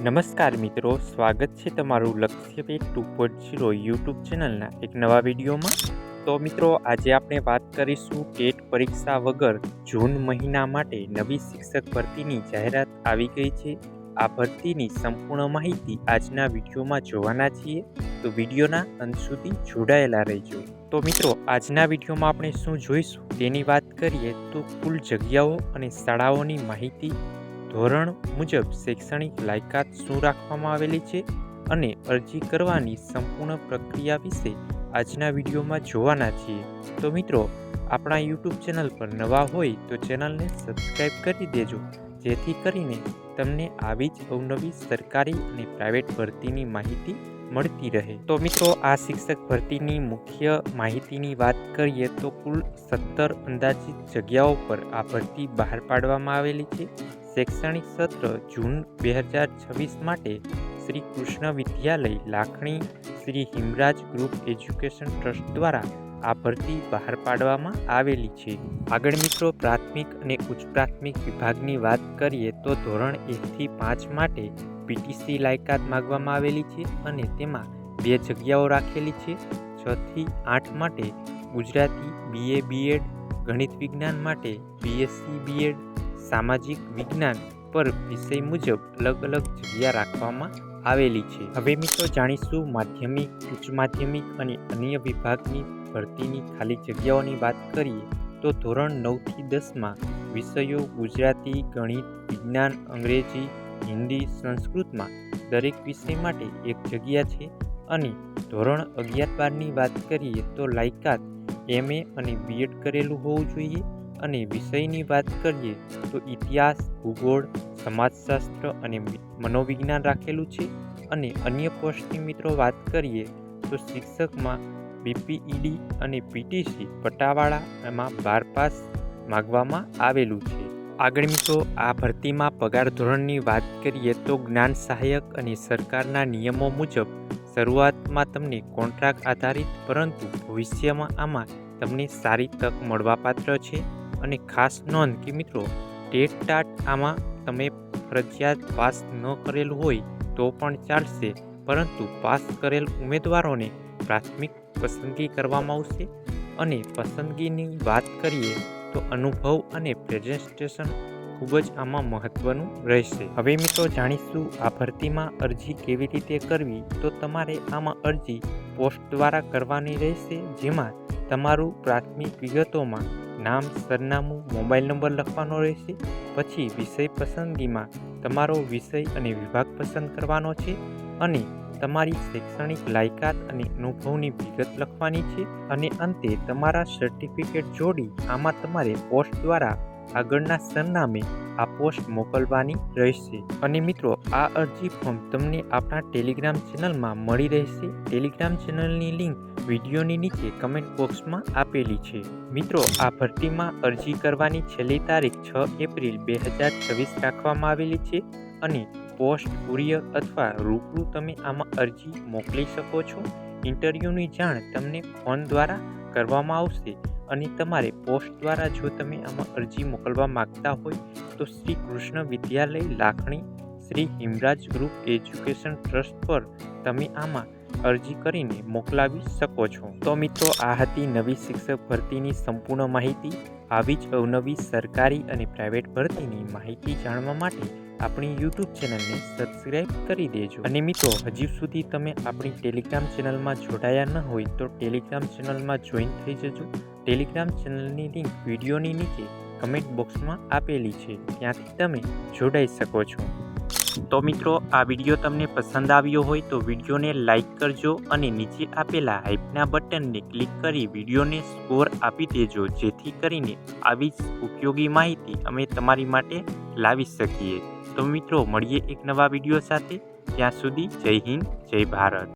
નમસ્કાર મિત્રો, સ્વાગત છે તમારું લક્ષ્યપેટ 2.0 યુટ્યુબ ચેનલના એક નવા વિડીયોમાં। તો મિત્રો, આજે આપણે વાત કરીશું ટેટ પરીક્ષા વગર જૂન મહિના માટે નવી શિક્ષક ભરતીની જાહેરાત આવી ગઈ છે। આ ભરતીની સંપૂર્ણ માહિતી આજના વિડીયોમાં જોવાના છીએ, તો વિડીયોના અંત સુધી જોડાયેલા રહેજો। તો મિત્રો, આજના વિડીયોમાં આપણે શું જોઈશું તેની વાત કરીએ તો કુલ જગ્યાઓ અને શાળાઓની માહિતી, ધોરણ મુજબ શૈક્ષણિક લાયકાત શું રાખવામાં આવેલી છે અને અરજી કરવાની સંપૂર્ણ પ્રક્રિયા વિશે આજના વિડીયોમાં જોવાના છીએ। તો મિત્રો, આપણા યુટ્યુબ ચેનલ પર નવા હોય તો ચેનલને સબસ્ક્રાઈબ કરી દેજો, જેથી કરીને તમને આવી જ અવનવી સરકારી અને પ્રાઇવેટ ભરતીની માહિતી મળતી રહે। તો મિત્રો, આ શિક્ષક ભરતીની મુખ્ય માહિતીની વાત કરીએ તો કુલ 17 અંદાજિત જગ્યાઓ પર આ ભરતી બહાર પાડવામાં આવેલી છે। શૈક્ષણિક સત્ર જૂન 2026 માટે Shri Krishna Vidyalaya Lakhani, Shri Himraj group education trust દ્વારા આ ભરતી બહાર પાડવામાં આવેલી છે। આગળ મિત્રો, પ્રાથમિક અને ઉચ્ચ પ્રાથમિક વિભાગની વાત કરીએ તો ધોરણ 1 થી 5 માટે પીટીસી લાયકાત માંગવામાં આવેલી છે અને તેમાં 2 જગ્યાઓ રાખેલી છે। 6 થી 8 માટે ગુજરાતી BA BEd, ગણિત વિજ્ઞાન માટે BSc BEd, સામાજિક વિજ્ઞાન પર વિષય મુજબ અલગ અલગ જગ્યા રાખવામાં આવેલી છે। હવે મિત્રો, જાણીશું માધ્યમિક, ઉચ્ચ માધ્યમિક અને અન્ય વિભાગની ભરતીની ખાલી જગ્યાઓની વાત કરીએ તો ધોરણ 9 થી 10માં વિષયો ગુજરાતી, ગણિત, વિજ્ઞાન, અંગ્રેજી, હિન્દી, સંસ્કૃતમાં દરેક વિષય માટે 1 જગ્યા છે અને ધોરણ 11-12ની વાત કરીએ તો લાયકાત MA અને BEd કરેલું હોવું જોઈએ અને વિષયની વાત કરીએ તો ઇતિહાસ, ભૂગોળ, સમાજશાસ્ત્ર અને મનોવિજ્ઞાન રાખેલું છે અને અન્ય પોસ્ટની મિત્રો વાત કરીએ તો શિક્ષકમાં BPED અને PTC પટાવાળા એમાં 12 પાસ માંગવામાં આવેલું છે। આગળ મિત્રો, આ ભરતીમાં પગાર ધોરણની વાત કરીએ તો જ્ઞાન સહાયક અને સરકારના નિયમો મુજબ શરૂઆતમાં તમને કોન્ટ્રાક્ટ આધારિત, પરંતુ ભવિષ્યમાં આમાં તમને સારી તક મળવાપાત્ર છે। અને ખાસ નોંધ કે મિત્રો, ટેટ ટાટ આમાં તમે ફરજિયાત પાસ ન કરેલું હોય તો પણ ચાલશે, પરંતુ પાસ કરેલ ઉમેદવારોને પ્રાથમિક પસંદગી કરવામાં આવશે। અને પસંદગીની વાત કરીએ તો અનુભવ અને પ્રેઝન્ટેશન ખૂબ જ આમાં મહત્વનું રહેશે। હવે મિત્રો, જાણીશું આ ભરતીમાં અરજી કેવી રીતે કરવી। તો તમારે આમાં અરજી પોસ્ટ દ્વારા કરવાની રહેશે, જેમાં તમારું પ્રાથમિક વિગતોમાં નામ, સરનામું, મોબાઈલ નંબર લખવાનો રહેશે। પછી વિષય પસંદગીમાં તમારો વિષય અને વિભાગ પસંદ કરવાનો છે અને તમારી શૈક્ષણિક લાયકાત અને અનુભવની વિગત લખવાની છે અને અંતે તમારા સર્ટિફિકેટ જોડી આમાં તમારે પોસ્ટ દ્વારા આગળના સરનામે આ પોસ્ટ મોકલવાની રહેશે। અને મિત્રો, આ અરજી ફોર્મ તમને આપણા ટેલિગ્રામ ચેનલમાં મળી રહેશે। ટેલિગ્રામ ચેનલની લિંક વિડીયોની નીચે કમેન્ટ બોક્સમાં આપેલી છે। મિત્રો, આ ભરતીમાં અરજી કરવાની છેલ્લી તારીખ 6 એપ્રિલ 2026 રાખવામાં આવેલી છે અને પોસ્ટ, કુરિયર અથવા રૂબરૂ તમે આમાં અરજી મોકલી શકો છો। ઇન્ટરવ્યૂની જાણ તમને ફોન દ્વારા કરવામાં આવશે અને તમારે પોસ્ટ દ્વારા જો તમે આમાં અરજી મોકલવા માંગતા હોય તો Shri Krishna Vidyalaya Lakhani, Shri Himraj group education trust પર તમે આમાં અરજી કરીને મોકલાવી શકો છો। તો મિત્રો, આ હતી નવી શિક્ષક ભરતીની સંપૂર્ણ માહિતી। આવી જ અવનવી સરકારી અને પ્રાઇવેટ ભરતીની માહિતી જાણવા માટે આપણી યુટ્યુબ ચેનલને સબસ્ક્રાઈબ કરી દેજો। અને મિત્રો, હજી સુધી તમે આપણી ટેલિગ્રામ ચેનલમાં જોડાયા ન હોય તો ટેલિગ્રામ ચેનલમાં જોઈન થઈ જજો। ટેલિગ્રામ ચેનલની લિંક વિડીયોની નીચે કમેન્ટ બોક્સમાં આપેલી છે, ત્યાંથી તમે જોડાઈ શકો છો। તો મિત્રો, આ વિડીયો તમને પસંદ આવ્યો હોય તો વિડીયોને લાઈક કરજો અને નીચે આપેલા હાઈપના બટનને ક્લિક કરી વિડીયોને સ્કોર આપી દેજો, જેથી કરીને આવી જ ઉપયોગી માહિતી અમે તમારી માટે લાવી શકીએ। તો મિત્રો, મળીએ એક નવા વિડીયો સાથે। ત્યાં સુધી જય હિન્દ, જય ભારત।